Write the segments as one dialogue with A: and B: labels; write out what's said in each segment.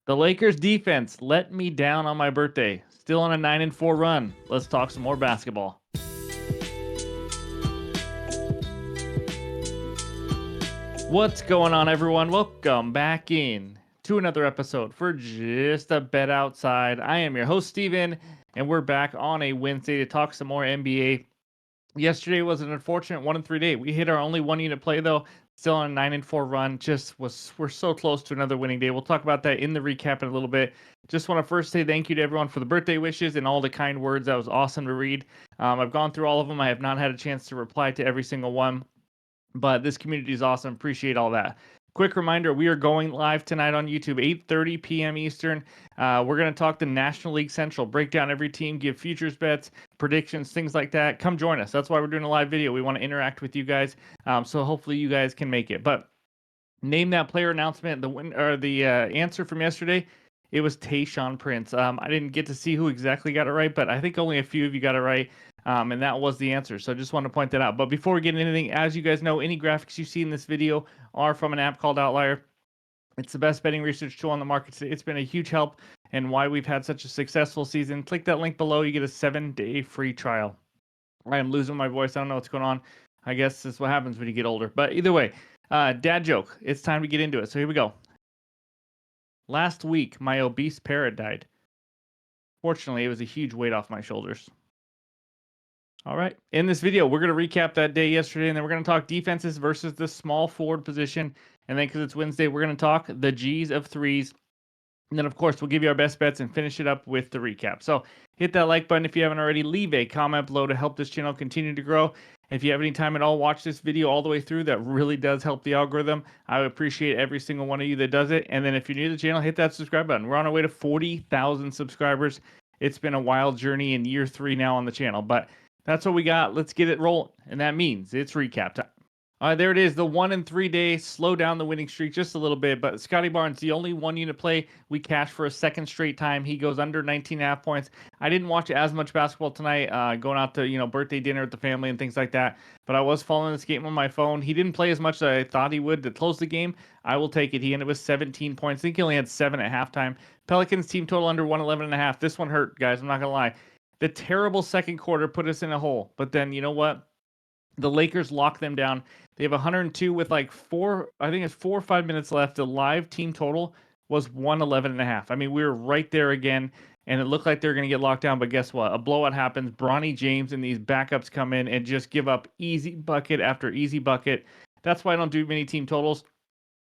A: The Lakers defense let me down on my birthday. Still on a 9-4 run. Let's talk some more basketball. What's going on, everyone? Welcome back in to another episode for Just a Bet Outside. I am your host, Steven, and we're back on a Wednesday to talk some more NBA. Yesterday was an unfortunate 1-3 day. We hit our only one unit play, though. Still on a 9-4 run. We're so close to another winning day. We'll talk about that in the recap in a little bit. Just want to first say thank you to everyone for the birthday wishes and all the kind words. That was awesome to read. I've gone through all of them. I have not had a chance to reply to every single one, but this community is awesome. Appreciate all that. Quick reminder, we are going live tonight on YouTube, 8:30 p.m. Eastern. We're going to talk the National League Central, break down every team, give futures bets, predictions, things like that. Come join us. That's why we're doing a live video. We want to interact with you guys, so hopefully you guys can make it. But name that player announcement, the answer from yesterday, it was Tayshaun Prince. I didn't get to see who exactly got it right, but I think only a few of you got it right. And that was the answer. So I just want to point that out. But before we get into anything, as you guys know, any graphics you see in this video are from an app called OUTLIER. It's the best betting research tool on the market today. It's been a huge help and why we've had such a successful season. Click that link below. You get a 7-day free trial. I am losing my voice. I don't know what's going on. I guess this is what happens when you get older. But either way, dad joke. It's time to get into it. So here we go. Last week, my obese parrot died. Fortunately, it was a huge weight off my shoulders. All right. In this video, we're going to recap that day yesterday, and then we're going to talk defenses versus the small forward position. And then because it's Wednesday, we're going to talk the G's of threes. And then, of course, we'll give you our best bets and finish it up with the recap. So hit that like button if you haven't already. Leave a comment below to help this channel continue to grow. If you have any time at all, watch this video all the way through. That really does help the algorithm. I would appreciate every single one of you that does it. And then if you're new to the channel, hit that subscribe button. We're on our way to 40,000 subscribers. It's been a wild journey in year 3 now on the channel, but that's what we got. Let's get it rolling. And that means it's recap time. All right, there it is. The 1-3 day. Slow down the winning streak just a little bit. But Scotty Barnes, the only one unit play we cashed for a second straight time. He goes under 19.5 points. I didn't watch as much basketball tonight, going out to birthday dinner with the family and things like that. But I was following this game on my phone. He didn't play as much as I thought he would to close the game. I will take it. He ended with 17 points. I think he only had 7 at halftime. Pelicans team total under 111.5. This one hurt, guys. I'm not gonna lie. The terrible second quarter put us in a hole. But then you know what? The Lakers lock them down. They have 102 with like 4 or 5 minutes left. The live team total was 111.5. I mean, we were right there again, and it looked like they were going to get locked down. But guess what? A blowout happens. Bronny James and these backups come in and just give up easy bucket after easy bucket. That's why I don't do many team totals.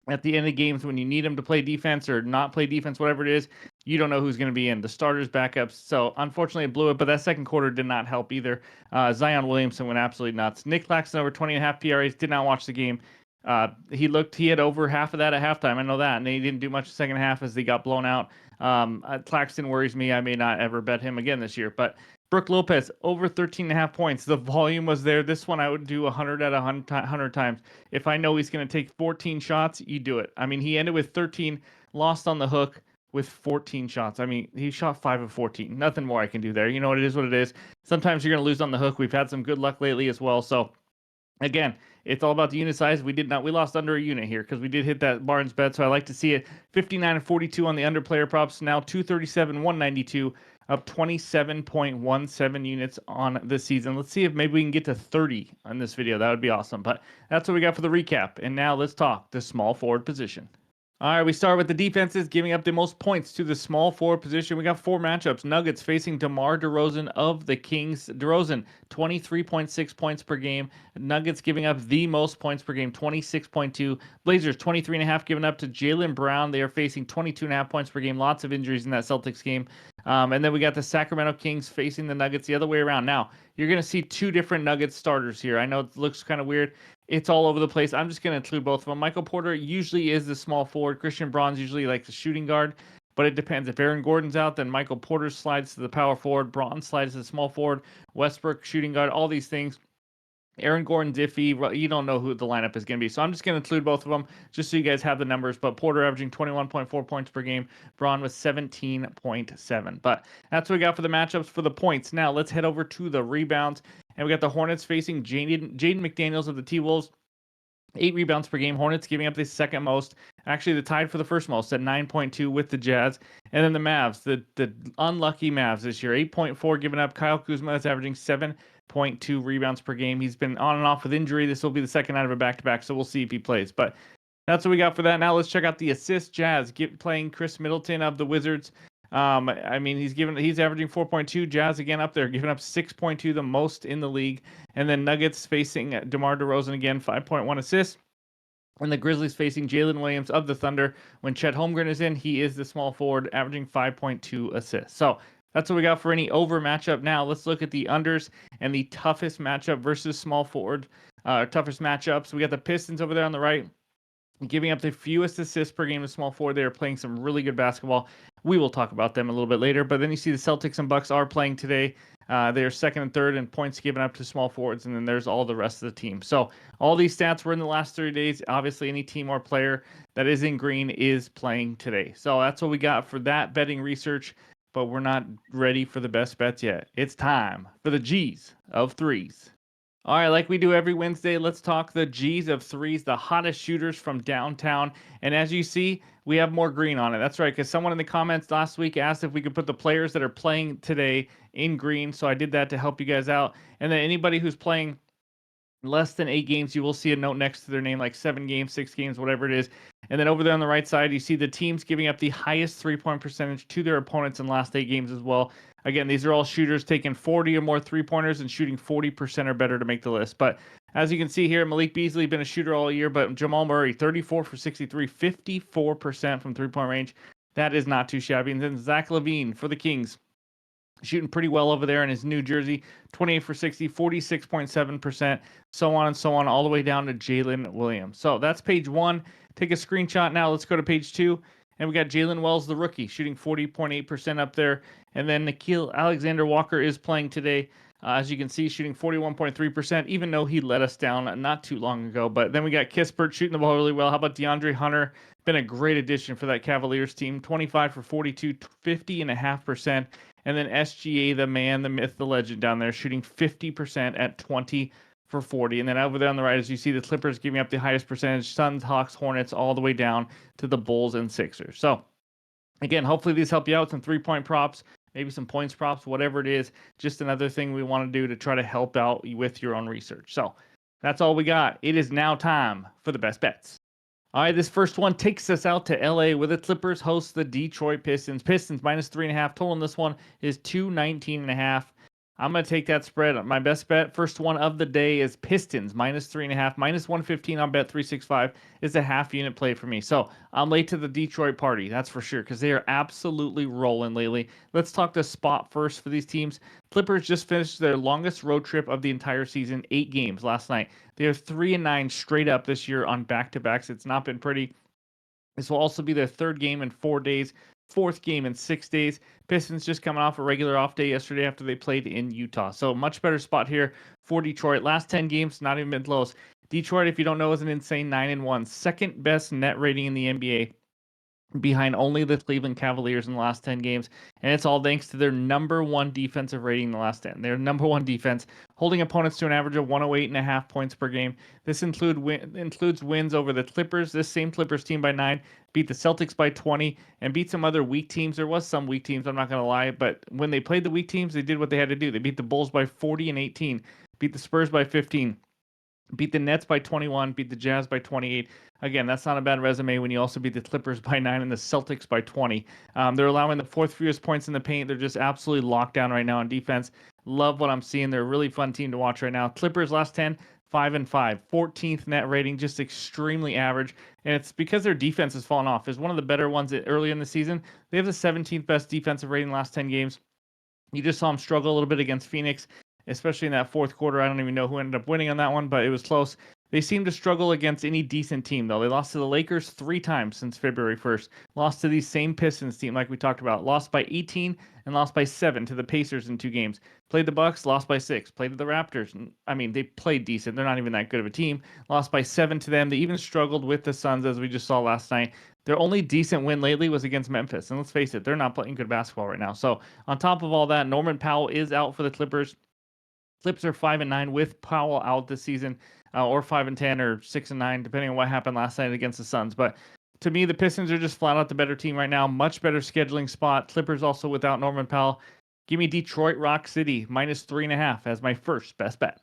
A: At the end of games, when you need them to play defense or not play defense, whatever it is, you don't know who's going to be in. The starters, backups. So, unfortunately, it blew it, but that second quarter did not help either. Zion Williamson went absolutely nuts. Nick Claxton over 20.5 PRAs, did not watch the game. He had over half of that at halftime. I know that. And he didn't do much the second half as he got blown out. Claxton worries me. I may not ever bet him again this year. But Brook Lopez, over 13.5 points. The volume was there. This one I would do 100 out of 100 times. If I know he's going to take 14 shots, you do it. I mean, he ended with 13, lost on the hook with 14 shots. I mean, he shot 5 of 14. Nothing more I can do there. You know, what it is. Sometimes you're going to lose on the hook. We've had some good luck lately as well. So, again, it's all about the unit size. We lost under a unit here because we did hit that Barnes bet. So I like to see it 59 and 42 on the under player props. Now 237, 192, up 27.17 units on the season. Let's see if maybe we can get to 30 on this video. That would be awesome. But that's what we got for the recap. And now let's talk the small forward position. All right, we start with the defenses, giving up the most points to the small forward position. We got 4 matchups. Nuggets facing DeMar DeRozan of the Kings. DeRozan, 23.6 points per game. Nuggets giving up the most points per game, 26.2. Blazers, 23.5 given up to Jaylen Brown. They are facing 22.5 points per game. Lots of injuries in that Celtics game. And then we got the Sacramento Kings facing the Nuggets the other way around. Now, you're going to see 2 different Nuggets starters here. I know it looks kind of weird. It's all over the place. I'm just going to include both of them. Michael Porter usually is the small forward. Christian Braun's usually like the shooting guard, but it depends. If Aaron Gordon's out, then Michael Porter slides to the power forward. Braun slides to the small forward. Westbrook, shooting guard, all these things. Aaron Gordon's iffy. You don't know who the lineup is going to be. So I'm just going to include both of them just so you guys have the numbers. But Porter averaging 21.4 points per game. Braun was 17.7. But that's what we got for the matchups for the points. Now let's head over to the rebounds. And we got the Hornets facing Jaden McDaniels of the T-Wolves. 8 rebounds per game. Hornets giving up the second most. Actually, the tied for the first most at 9.2 with the Jazz. And then the Mavs, the unlucky Mavs this year, 8.4 given up. Kyle Kuzma is averaging 7.2 rebounds per game. He's been on and off with injury. This will be the second out of a back-to-back, so we'll see if he plays. But that's what we got for that. Now let's check out the assist. Jazz playing Chris Middleton of the Wizards. I mean, he's averaging 4.2. Jazz again up there, giving up 6.2, the most in the league. And then Nuggets facing DeMar DeRozan again, 5.1 assists. And the Grizzlies facing Jalen Williams of the Thunder. When Chet Holmgren is in, he is the small forward, averaging 5.2 assists. So that's what we got for any over matchup. Now let's look at the unders and the toughest matchup versus small forward. Toughest matchups. We got the Pistons over there on the right, giving up the fewest assists per game to small forward. They are playing some really good basketball. We will talk about them a little bit later. But then you see the Celtics and Bucks are playing today. They are second and third in points given up to small forwards, and then there's all the rest of the team. So all these stats were in the last 30 days. Obviously, any team or player that is in green is playing today. So that's what we got for that betting research. But we're not ready for the best bets yet. It's time for the G's of threes. All right, like we do every Wednesday, let's talk the G's of threes, the hottest shooters from downtown. And as you see, we have more green on it. That's right, because someone in the comments last week asked if we could put the players that are playing today in green. So I did that to help you guys out. And then anybody who's playing less than 8 games, you will see a note next to their name, like 7 games, 6 games, whatever it is. And then over there on the right side, you see the teams giving up the highest 3-point percentage to their opponents in the last 8 games as well. Again, these are all shooters taking 40 or more 3-pointers and shooting 40% or better to make the list. But as you can see here, Malik Beasley been a shooter all year, but Jamal Murray, 34 for 63, 54% from 3-point range. That is not too shabby. And then Zach LaVine for the Kings, shooting pretty well over there in his new jersey, 28 for 60, 46.7%, so on and so on, all the way down to Jalen Williams. So that's page 1. Take a screenshot now. Let's go to page 2. And we got Jalen Wells, the rookie, shooting 40.8% up there. And then Nickeil Alexander-Walker is playing today. As you can see, shooting 41.3%, even though he let us down not too long ago. But then we got Kispert shooting the ball really well. How about DeAndre Hunter? Been a great addition for that Cavaliers team. 25 for 42, 50.5%. And then SGA, the man, the myth, the legend down there, shooting 50% at 20 for 40. And then over there on the right, as you see, the Clippers giving up the highest percentage. Suns, Hawks, Hornets, all the way down to the Bulls and Sixers. So, again, hopefully these help you out with some 3-point props, maybe some points props, whatever it is. Just another thing we want to do to try to help out with your own research. So, that's all we got. It is now time for the best bets. All right, this first one takes us out to LA where the Clippers host the Detroit Pistons. Pistons minus 3.5. Total in this one is 219.5. I'm going to take that spread. My best bet, first one of the day, is Pistons minus 3.5. Minus 115 on Bet365 is a half unit play for me. So I'm late to the Detroit party, that's for sure, because they are absolutely rolling lately. Let's talk the spot first for these teams. Clippers just finished their longest road trip of the entire season, 8 games last night. They are 3-9 straight up this year on back-to-backs. It's not been pretty. This will also be their 3rd game in 4 days, 4th game in 6 days. Pistons just coming off a regular off day yesterday after they played in Utah. So much better spot here for Detroit. Last 10 games, not even been close. Detroit, if you don't know, is an insane 9-1. 2nd best net rating in the NBA, behind only the Cleveland Cavaliers in the last 10 games. And it's all thanks to their number 1 defensive rating in the last 10. Their number 1 defense, holding opponents to an average of 108.5 points per game. This includes wins over the Clippers. This same Clippers team by 9, beat the Celtics by 20, and beat some other weak teams. There was some weak teams, I'm not going to lie, but when they played the weak teams, they did what they had to do. They beat the Bulls by 40 and 18, beat the Spurs by 15, beat the Nets by 21, beat the Jazz by 28. Again, that's not a bad resume when you also beat the Clippers by 9 and the Celtics by 20. They're allowing the 4th fewest points in the paint. They're just absolutely locked down right now on defense. Love what I'm seeing. They're a really fun team to watch right now. Clippers last 10, 5-5, 14th net rating, just extremely average. And it's because their defense has fallen off. It's one of the better ones early in the season. They have the 17th best defensive rating last 10 games. You just saw them struggle a little bit against Phoenix, especially in that 4th quarter. I don't even know who ended up winning on that one, but it was close. They seem to struggle against any decent team, though. They lost to the Lakers 3 times since February 1st. Lost to these same Pistons team, like we talked about. Lost by 18 and lost by 7 to the Pacers in 2 games. Played the Bucks, lost by 6. Played the Raptors. I mean, they played decent. They're not even that good of a team. Lost by 7 to them. They even struggled with the Suns, as we just saw last night. Their only decent win lately was against Memphis. And let's face it, they're not playing good basketball right now. So on top of all that, Norman Powell is out for the Clippers. Clips are 5-9 with Powell out this season, or 5-10 or 6-9, depending on what happened last night against the Suns. But To me, the Pistons are just flat out the better team right now. Much better scheduling spot. Clippers also without Norman Powell. Give me Detroit Rock City -3.5 as my first best bet.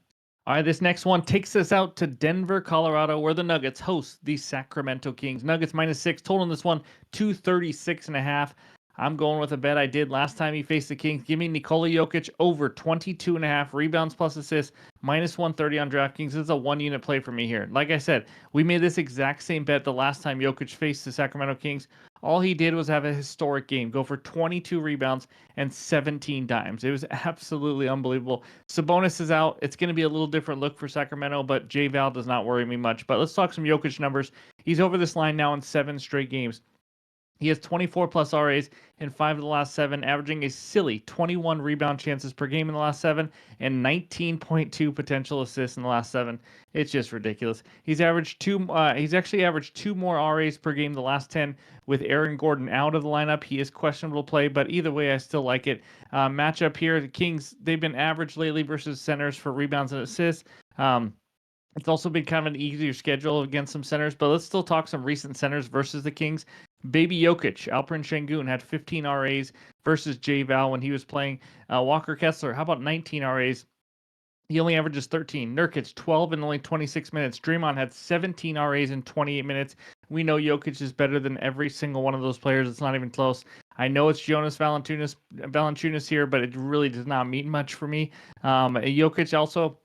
A: All right, this next one takes us out to Denver, Colorado, where the Nuggets host the Sacramento Kings. Nuggets -6. Total in this one, 236.5. I'm going with a bet I did last time he faced the Kings. Give me Nikola Jokic over 22.5 rebounds plus assists, -130 on DraftKings. This is a 1-unit play for me here. Like I said, we made this exact same bet the last time Jokic faced the Sacramento Kings. All he did was have a historic game, go for 22 rebounds and 17 dimes. It was absolutely unbelievable. Sabonis is out. It's going to be a little different look for Sacramento, but J-Val does not worry me much. But let's talk some Jokic numbers. He's over this line now in 7 straight games. He has 24 plus RAs in 5 of the last 7, averaging a silly 21 rebound chances per game in the last 7 and 19.2 potential assists in the last 7. It's just ridiculous. He's actually averaged 2 more RAs per game the last 10 with Aaron Gordon out of the lineup. He is questionable to play, but either way, I still like it. Matchup here, the Kings, they've been average lately versus centers for rebounds and assists. It's also been kind of an easier schedule against some centers, but let's still talk some recent centers versus the Kings. Baby Jokic, Alperen Şengün had 15 RAs versus J-Val when he was playing. Walker Kessler, how about 19 RAs? He only averages 13. Nurkic, 12 in only 26 minutes. Draymond had 17 RAs in 28 minutes. We know Jokic is better than every single one of those players. It's not even close. I know it's Jonas Valanciunas here, but it really does not mean much for me. Jokic also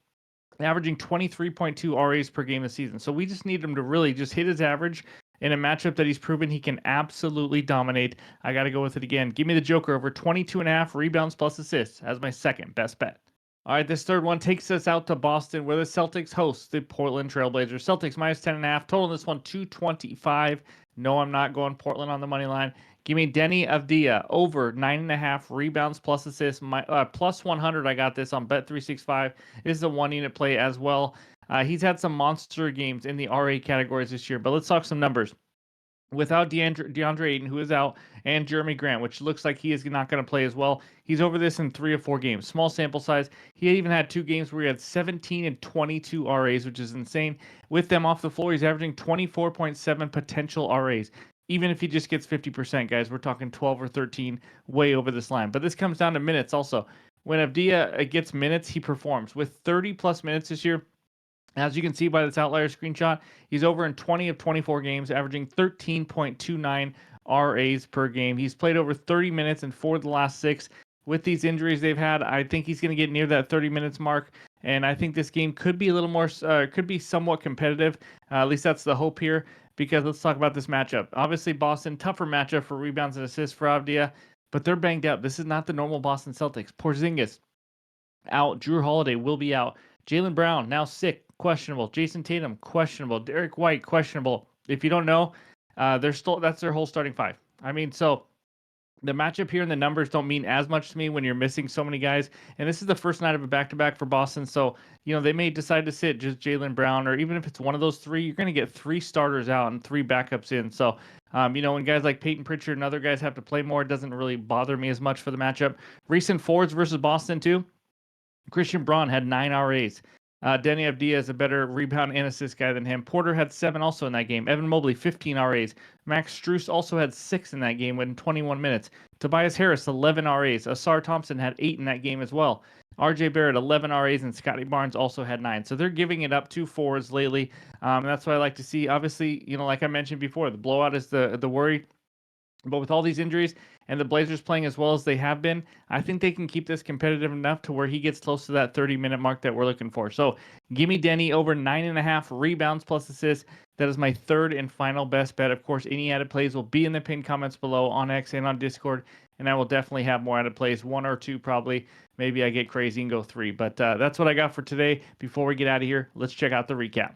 A: averaging 23.2 RAs per game this season. So we just need him to really just hit his average in a matchup that he's proven he can absolutely dominate. I got to go with it again. Give me the Joker over 22.5 rebounds plus assists as my second best bet. All right, this third one takes us out to Boston, where the Celtics host the Portland Trailblazers. Celtics -10.5. Total in this one, 225. No, I'm not going Portland on the money line. Give me Denny Avdia over 9.5 rebounds plus assists. Plus 100. I got this on Bet365. This is a 1-unit play as well. He's had some monster games in the RA categories this year, but let's talk some numbers. Without DeAndre Ayton, who is out, and Jeremy Grant, which looks like he is not going to play as well. He's over this in 3 or 4 games. Small sample size. He even had 2 games where he had 17 and 22 RAs, which is insane. With them off the floor, he's averaging 24.7 potential RAs. Even if he just gets 50%, guys, we're talking 12 or 13, way over this line. But this comes down to minutes also. When Avdia gets minutes, he performs. With 30-plus minutes this year, as you can see by this outlier screenshot, he's over in 20 of 24 games, averaging 13.29 RAs per game. He's played over 30 minutes in 4 of the last 6. With these injuries they've had, I think he's going to get near that 30 minutes mark, and I think this game could be a little more, could be somewhat competitive. At least that's the hope here, because let's talk about this matchup. Obviously, Boston, tougher matchup for rebounds and assists for Avdia, but they're banged up. This is not the normal Boston Celtics. Porzingis out. Drew Holiday will be out. Jaylen Brown now sick, questionable. Jason Tatum questionable. Derek White questionable. If you don't know, that's their whole starting 5. I mean, so the matchup here and the numbers don't mean as much to me when you're missing so many guys. And this is the first night of a back-to-back for Boston, so they may decide to sit just Jaylen Brown, or even if it's one of those 3, you're going to get 3 starters out and 3 backups in. So when guys like Peyton Pritchard and other guys have to play more, it doesn't really bother me as much for the matchup. Recent forwards versus Boston too. Christian Braun had 9 RAs. Denny Avdia is a better rebound and assist guy than him. Porter had 7 also in that game. Evan Mobley, 15 RAs. Max Strus also had 6 in that game within 21 minutes. Tobias Harris, 11 RAs. Asar Thompson had 8 in that game as well. RJ Barrett, 11 RAs, and Scotty Barnes also had 9. So they're giving it up to forwards lately. And that's what I like to see. Obviously, like I mentioned before, the blowout is the worry. But with all these injuries and the Blazers playing as well as they have been, I think they can keep this competitive enough to where he gets close to that 30-minute mark that we're looking for. So give me Denny over 9.5 rebounds plus assists. That is my third and final best bet. Of course, any added plays will be in the pinned comments below on X and on Discord, and I will definitely have more added plays, 1 or 2 probably. Maybe I get crazy and go 3. But that's what I got for today. Before we get out of here, let's check out the recap.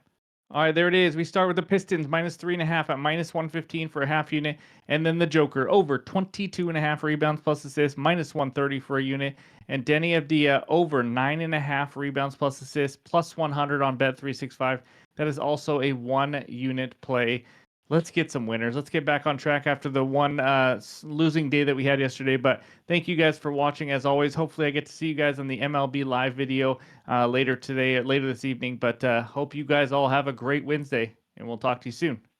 A: All right, there it is. We start with the Pistons, -3.5 at -115 for a half unit. And then the Joker, over 22.5 rebounds plus assists, -130 for a unit. And Denny Avdia, over 9.5 rebounds plus assists, plus 100 on Bet365. That is also a 1-unit play. Let's get some winners. Let's get back on track after the one losing day that we had yesterday. But thank you guys for watching. As always, hopefully I get to see you guys on the MLB Live video later this evening. But hope you guys all have a great Wednesday, and we'll talk to you soon.